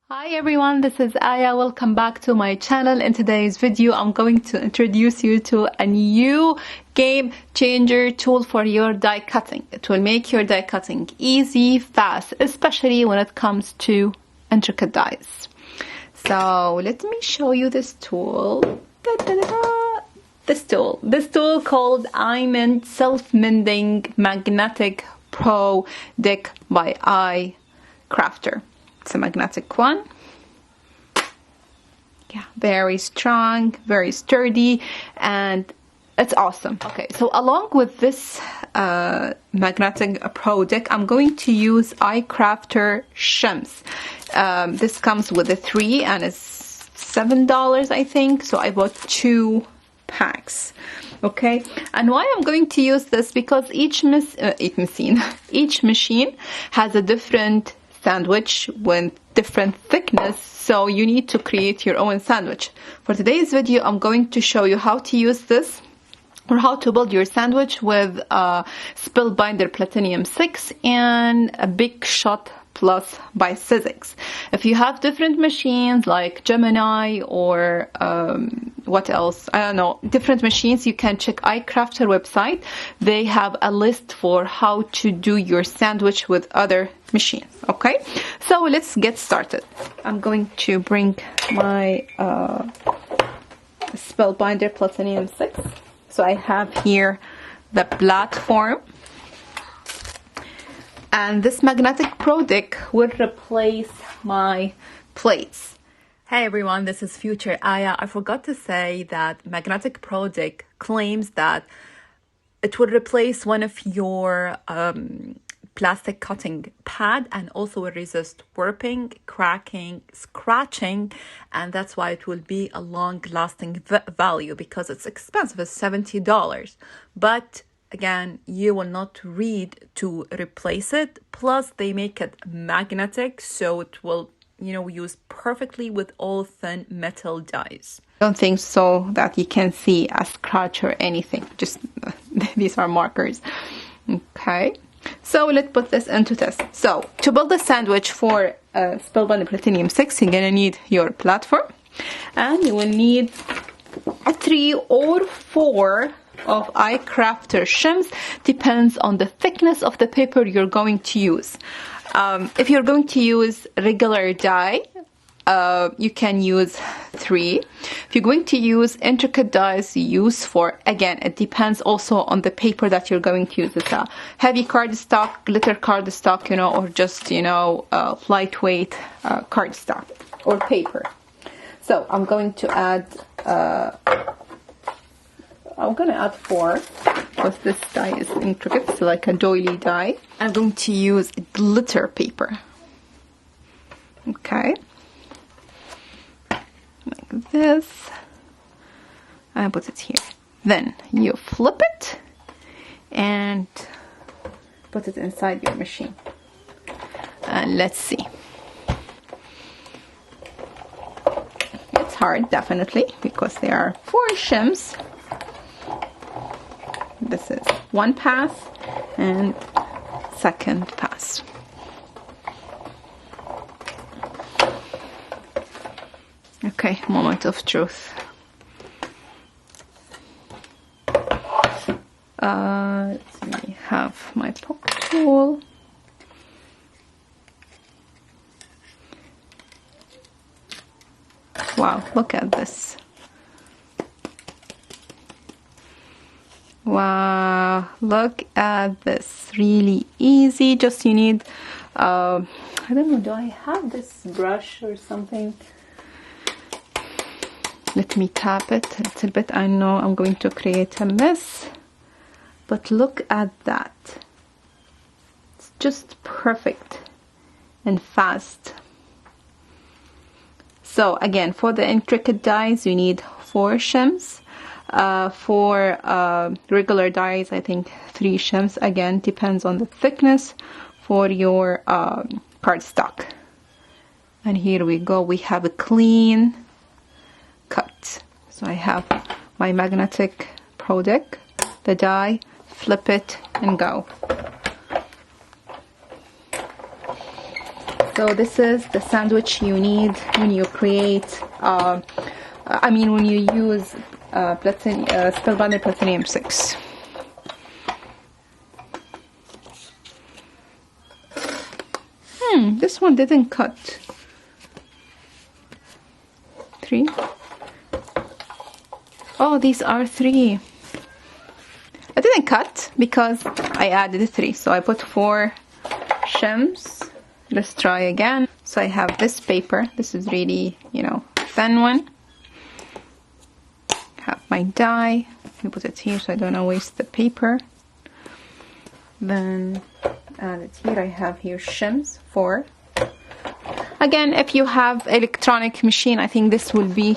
Hi everyone, this is Aya. Welcome back to my channel. In today's video, I'm going to introduce you to a new game changer tool for your die cutting. It will make your die cutting easy, fast, especially when it comes to intricate dies. So let me show you this tool. This tool called Self-Mending Magnetic Pro Deck by iCrafter. It's a magnetic one. Yeah, very strong, very sturdy, and it's awesome. Okay, so along with this magnetic pro deck, I'm going to use iCrafter Shims. This comes with a 3 and it's $7, I think. So I bought 2 packs. Okay, and why I'm going to use this, because each machine has a different sandwich with different thickness, so you need to create your own sandwich. For today's video, I'm going to show you how to use this, or how to build your sandwich with Spellbinder Platinum 6 and a Big Shot Plus by Sizzix. If you have different machines like Gemini or what else, I don't know, different machines, you can check iCrafter website. They have a list for how to do your sandwich with other machines. Okay, so let's get started. I'm going to bring my Spellbinder Platinum 6. So I have here the platform, and this magnetic pro deck will replace my plates. Hey everyone, this is Future Aya. I forgot to say that magnetic pro deck claims that it will replace one of your plastic cutting pad, and also will resist warping, cracking, scratching, and that's why it will be a long-lasting value, because it's expensive. It's $70, but again, you will not need to replace it. Plus they make it magnetic, so it will, you know, use perfectly with all thin metal dies. Don't think so that you can see a scratch or anything, just these are markers. Okay, so let's put this into test. So to build a sandwich for Spellbinder Platinum 6, you're gonna need your platform, and you will need a 3 or 4 of iCrafter Shims, depends on the thickness of the paper you're going to use. If you're going to use regular die, you can use 3. If you're going to use intricate dies, use 4. Again, it depends also on the paper that you're going to use. It's a heavy cardstock, glitter cardstock, you know, or just, you know, lightweight cardstock or paper. So I'm going to add 4, because this die is intricate. It's like a doily die. I'm going to use glitter paper. Okay, like this. I put it here. Then you flip it and put it inside your machine. And let's see. It's hard, definitely, because there are 4 shims. This is 1 pass and 2nd pass. Okay, moment of truth. Let me have my poke tool. Wow, look at this. Wow, look at this. Really easy. Just you need I don't know, do I have this brush or something? Let me tap it a little bit. I know I'm going to create a mess, but look at that. It's just perfect and fast. So again, for the intricate dies, you need 4 shims. For regular dies, I think 3 shims. Again, depends on the thickness for your cardstock. And here we go. We have a clean cut. So I have my magnetic pro deck, the die, flip it and go. So this is the sandwich you need when you create, when you use self-mending platinum 6. This one didn't cut. 3. Oh, these are 3. I didn't cut because I added 3, so I put 4 shims. Let's try again. So I have this paper. This is really, thin one. Have my die. Let me put it here so I don't waste the paper. Then add it here. I have here shims 4. Again, if you have electronic machine, I think this will be,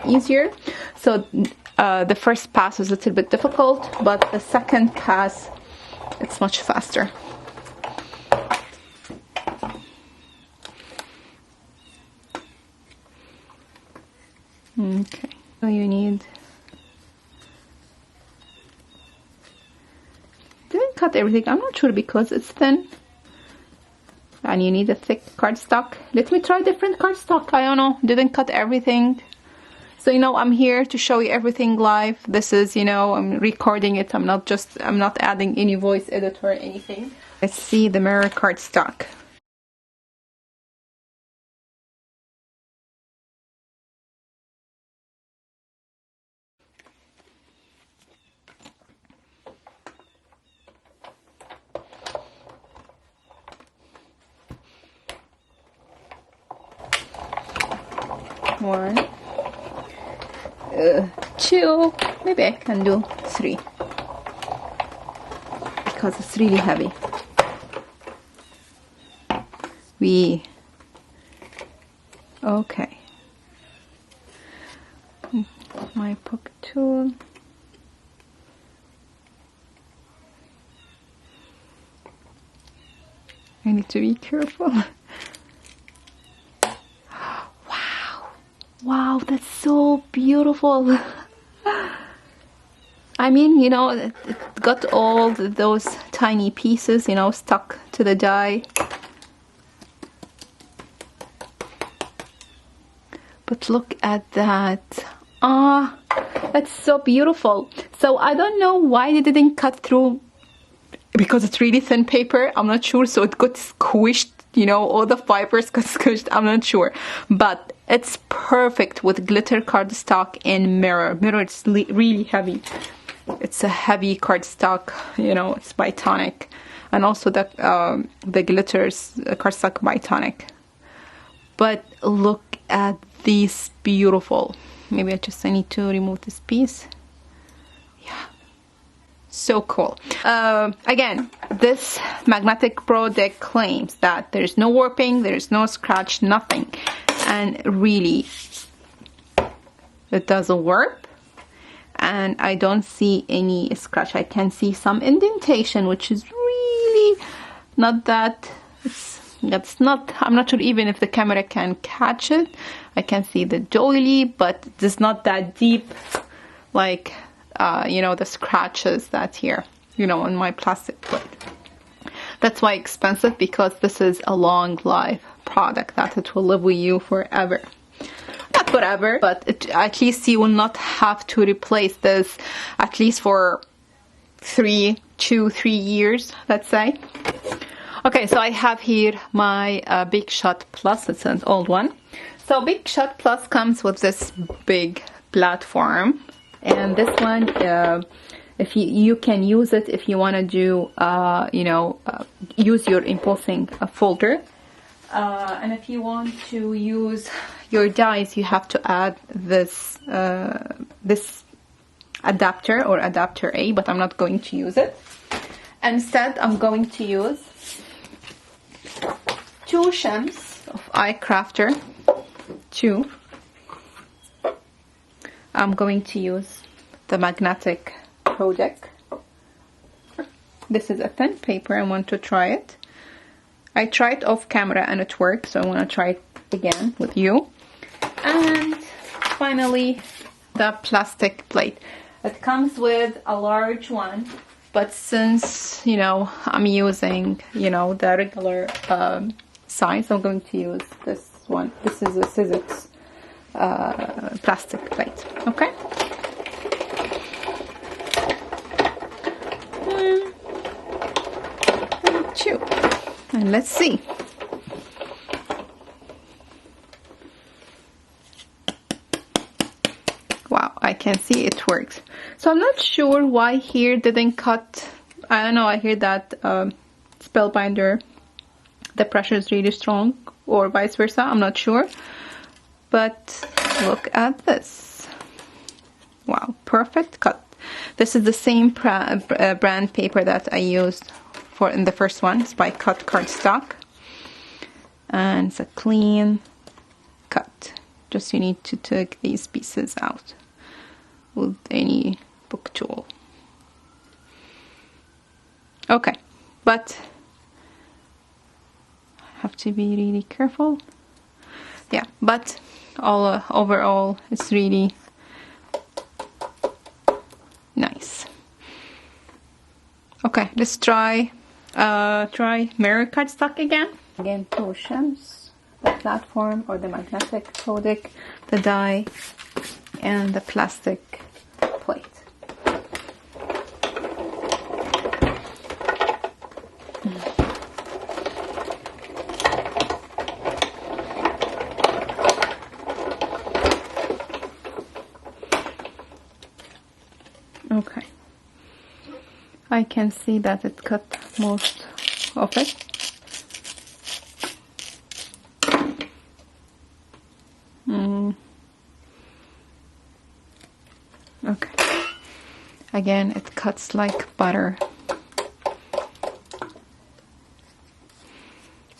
easier. So the first pass is a little bit difficult, but the second pass, it's much faster. Okay, so you need, didn't cut everything, I'm not sure because it's thin. And you need a thick cardstock. Let me try different cardstock. I don't know, didn't cut everything. So I'm here to show you everything live. This is, I'm recording it. I'm not adding any voice editor or anything. Let's see the mirror cardstock. One, 2, maybe I can do 3 because it's really heavy. Okay. My pocket tool. I need to be careful. Wow, that's so beautiful. It got all those tiny pieces, stuck to the die. But look at that. That's so beautiful. So I don't know why they didn't cut through, because it's really thin paper. I'm not sure. So it got squished, all the fibers got squished. I'm not sure. But it's perfect with glitter cardstock and mirror. Mirror, it's really heavy. It's a heavy cardstock, it's by Tonic. And also the glitters cardstock by Tonic. But look at these beautiful. Maybe I need to remove this piece. Yeah. So cool. Again, this magnetic pro deck claims that there's no warping, there's no scratch, nothing. And really, it doesn't warp. And I don't see any scratch. I can see some indentation, which is really not that. That's not. I'm not sure even if the camera can catch it. I can see the doily, but it's not that deep, like the scratches that's here, on my plastic plate. That's why expensive, because this is a long life product that it will live with you forever. Not forever, but at least you will not have to replace this at least for 2-3 years, let's say. Okay, so I have here my Big Shot Plus. It's an old one. So Big Shot Plus comes with this big platform, and this one, if you can use it if you want to do, use your embossing folder. And if you want to use your dies, you have to add this this adapter or adapter A, but I'm not going to use it. Instead, I'm going to use 2 shims of iCrafter 2. I'm going to use the magnetic pro deck. This is a thin paper. I want to try it. I tried off camera and it worked, so I want to try it again with you. And finally, the plastic plate. It comes with a large one, but since I'm using the regular size, I'm going to use this one. This is a scissors plastic plate. Okay. And let's see. Wow, I can see it works. So I'm not sure why here didn't cut. I don't know, I hear that Spellbinder, the pressure is really strong, or vice versa, I'm not sure. But look at this. Wow, perfect cut. This is the same brand paper that I used for in the first one. It's by Cut Cardstock. And it's a clean cut. Just you need to take these pieces out with any book tool. Okay, but have to be really careful. Yeah, but all overall it's really nice. Okay, let's try mirror cardstock again. Again, two Shims, the platform or the magnetic codec, the die, and the plastic plate. Okay, I can see that it cut most of it. Okay, again it cuts like butter.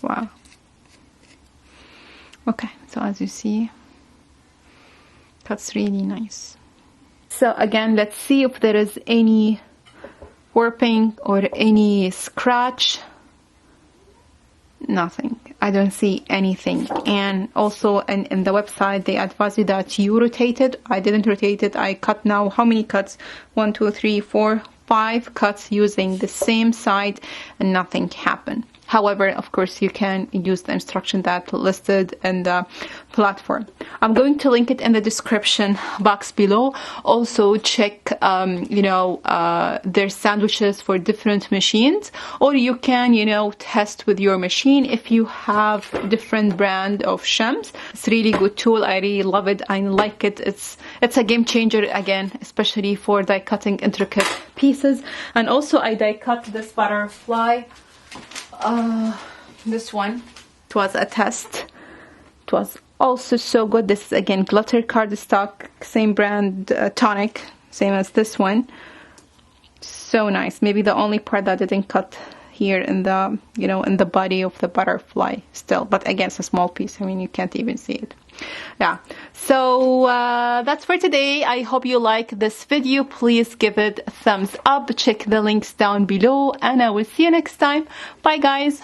Wow. Okay, so as you see, cuts really nice. So again, let's see if there is any warping or any scratch. Nothing. I don't see anything. And also in the website they advise you that you rotate it. I didn't rotate it. I cut now how many cuts? 1, 2, 3, 4, 5 cuts using the same side and nothing happened. However, of course, you can use the instruction that listed in the platform. I'm going to link it in the description box below. Also check, their sandwiches for different machines, or you can, test with your machine if you have different brand of Shims. It's a really good tool. I really love it. I like it. It's a game changer again, especially for die cutting intricate pieces. And also I die cut this butterfly. This one, it was a test. It was also so good. This is again glitter cardstock, same brand, tonic, same as this one. So nice. Maybe the only part that didn't cut here in the in the body of the butterfly still, but again it's a small piece. I mean, you can't even see it. Yeah, so that's for today. I hope you like this video. Please give it a thumbs up, check the links down below, and I will see you next time. Bye guys.